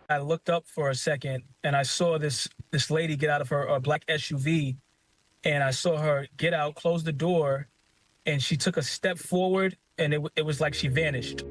I looked up for a second and I saw this lady get out of her black SUV, and I saw her get out, close the door, and she took a step forward, and it was like she vanished.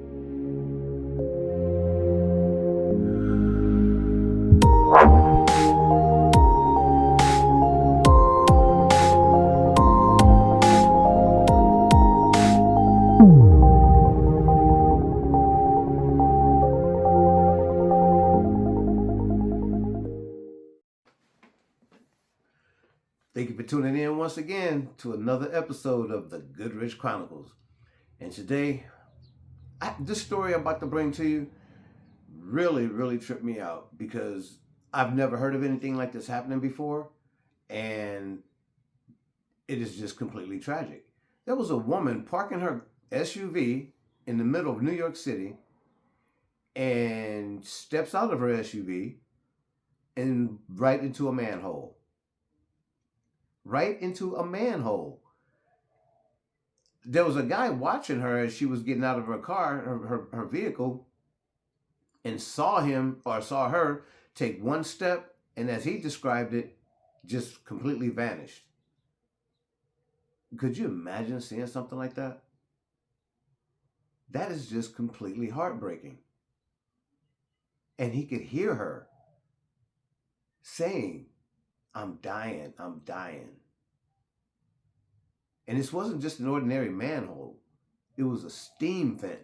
Thank you for tuning in once again to another episode of the Goodrich Chronicles. And today, this story I'm about to bring to you really tripped me out because I've never heard of anything like this happening before, and it is just completely tragic. There was a woman parking her SUV in the middle of New York City and steps out of her SUV and right into a manhole. Right into a manhole. There was a guy watching her as she was getting out of her car, her vehicle, and saw her take one step, and as he described it, just completely vanished. Could you imagine seeing something like that? That is just completely heartbreaking. And he could hear her saying, I'm dying. And this wasn't just an ordinary manhole. It was a steam vent.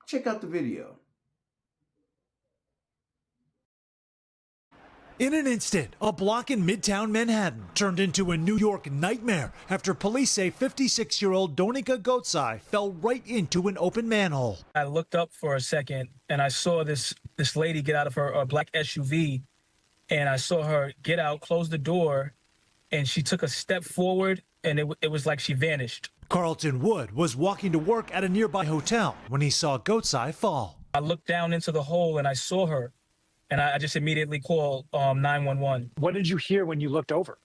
Check out the video. In an instant, a block in Midtown Manhattan turned into a New York nightmare after police say 56-year-old Donika Gotsai fell right into an open manhole. I looked up for a second and I saw this lady get out of her black SUV, and I saw her get out, close the door, and she took a step forward, and it was like she vanished. Carlton Wood was walking to work at a nearby hotel when he saw Gotsai fall. I looked down into the hole and I saw her, and I just immediately called 911. What did you hear when you looked over?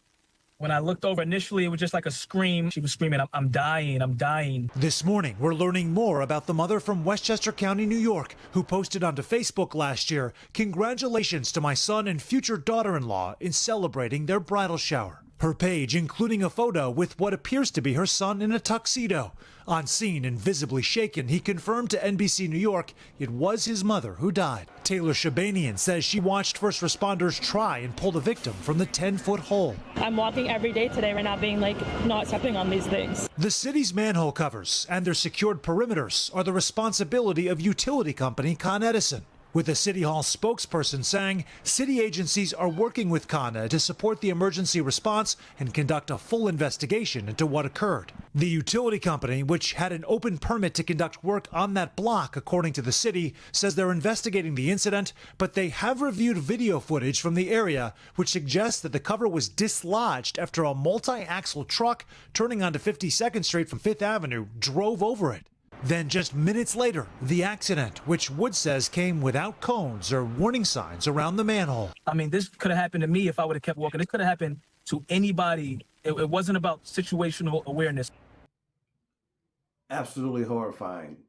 When I looked over, initially it was just like a scream. She was screaming, I'm dying. This morning, we're learning more about the mother from Westchester County, New York, who posted onto Facebook last year, "Congratulations to my son and future daughter-in-law in celebrating their bridal shower." Her page including a photo with what appears to be her son in a tuxedo. On scene and visibly shaken, he confirmed to NBC New York it was his mother who died. Taylor Shabanian says she watched first responders try and pull the victim from the 10-foot hole. I'm walking every day today right now being like not stepping on these things. The city's manhole covers and their secured perimeters are the responsibility of utility company Con Edison, with a City Hall spokesperson saying city agencies are working with Con Ed to support the emergency response and conduct a full investigation into what occurred. The utility company, which had an open permit to conduct work on that block, according to the city, says they're investigating the incident, but they have reviewed video footage from the area, which suggests that the cover was dislodged after a multi-axle truck turning onto 52nd Street from 5th Avenue drove over it. Then just minutes later, the accident, which Wood says came without cones or warning signs around the manhole. I mean, this could have happened to me if I would have kept walking. This could have happened to anybody. It wasn't about situational awareness. Absolutely horrifying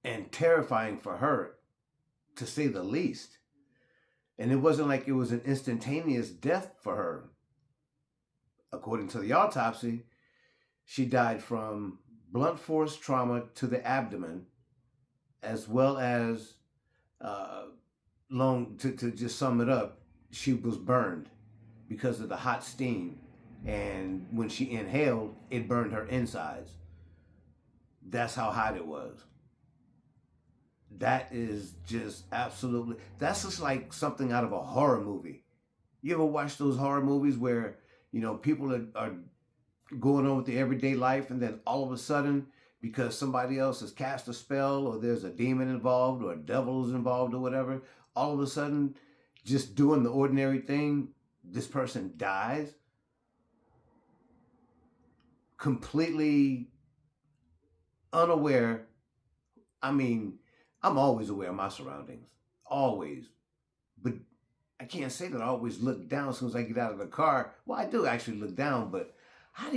and terrifying for her, to say the least. And it wasn't like it was an instantaneous death for her. According to the autopsy, she died from blunt force trauma to the abdomen, as well as, to just sum it up, she was burned because of the hot steam. And when she inhaled, it burned her insides. That's how hot it was. That is just absolutely, that's just like something out of a horror movie. You ever watch those horror movies where, people are going on with their everyday life, and then all of a sudden, because somebody else has cast a spell, or there's a demon involved, or a devil is involved, or whatever, all of a sudden, just doing the ordinary thing, this person dies? Completely unaware. I mean, I'm always aware of my surroundings. Always. But I can't say that I always look down as soon as I get out of the car. Well, I do actually look down, but I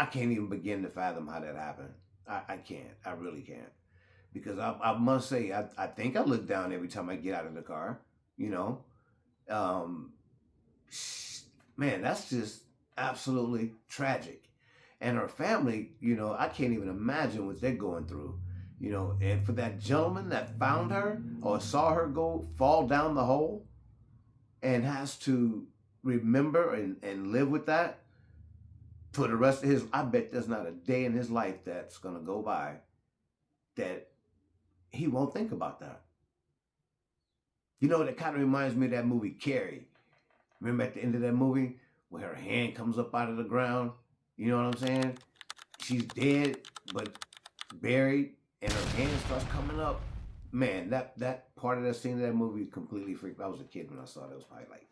can't even begin to fathom how that happened. I can't. I really can't. because I must say, I think I look down every time I get out of the car, you know. Man, that's just absolutely tragic. And her family, you know, I can't even imagine what they're going through, you know. And for that gentleman that found her or saw her fall down the hole and has to remember and live with that for the rest of his, I bet there's not a day in his life that's going to go by that he won't think about that. You know, that kind of reminds me of that movie Carrie. Remember at the end of that movie where her hand comes up out of the ground? You know what I'm saying? She's dead, but buried, and her hand starts coming up. Man, that part of that scene of that movie completely freaked me. I was a kid when I saw it. I was probably like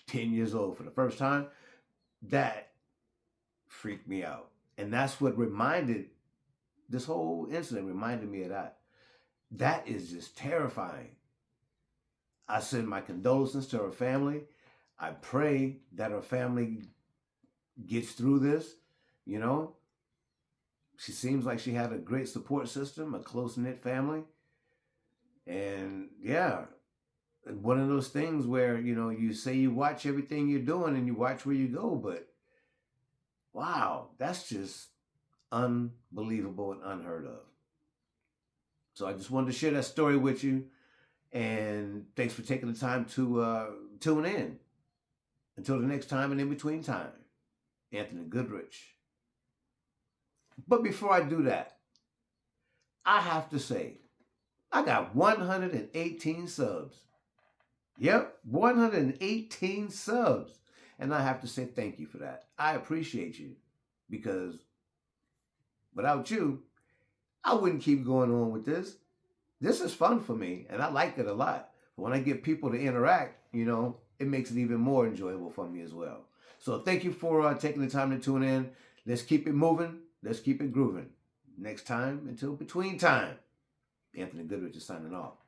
10 years old for the first time. That freaked me out. And that's what this whole incident reminded me of that. That is just terrifying. I send my condolences to her family. I pray that her family gets through this, you know. She seems like she had a great support system, a close-knit family. And yeah, one of those things where, you know, you say you watch everything you're doing and you watch where you go, but wow, that's just unbelievable and unheard of. So I just wanted to share that story with you. And thanks for taking the time to tune in. Until the next time and in between time, Anthony Goodrich. But before I do that, I have to say, I got 118 subs. Yep, 118 subs. And I have to say thank you for that. I appreciate you, because without you, I wouldn't keep going on with this. This is fun for me, and I like it a lot. But when I get people to interact, you know, it makes it even more enjoyable for me as well. So thank you for taking the time to tune in. Let's keep it moving. Let's keep it grooving. Next time, until between time, Anthony Goodrich is signing off.